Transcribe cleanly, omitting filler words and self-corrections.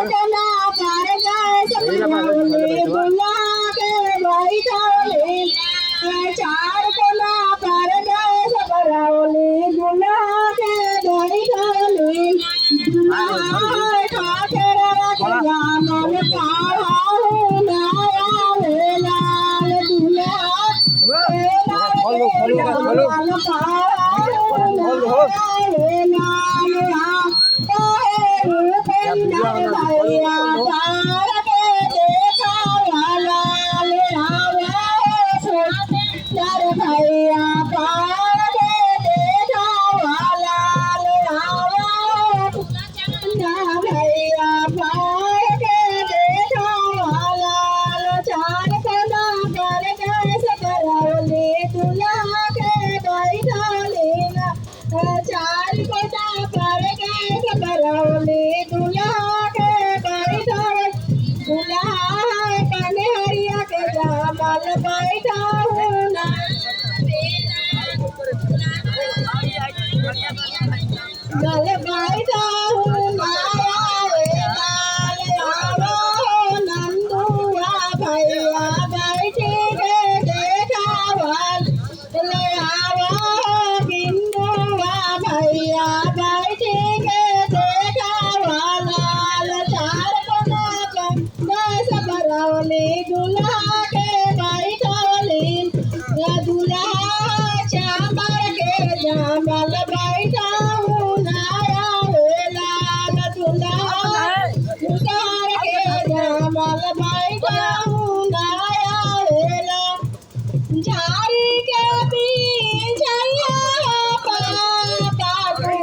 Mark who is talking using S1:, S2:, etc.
S1: जना कर गए सबरोले दुल्हा के बैठौले चार कोना कर गए सबरोले दुल्हा के बैठौले दुल्हा ठाकर रखिया मन काढ़ा नाया लाल दुल्हा चार कोटा पर गए सबरोले दुल्हा के बैठौले दुल्हा कन्हैया के जामल बैठा हूँ ना जल बैठा हूँ माया नंदुआ भैया बैठे के देखावल ले आवा बिंदुआ भैया बैठे के देखावल चार कोना पर बस बरौले दुल्हा के बैठौले दुल्हा चामर के जामल बैठा हूँ नाया लाल दुल्हा उतार के जामल बैठा हूँ नाया झाड़ी के पीछे पापा को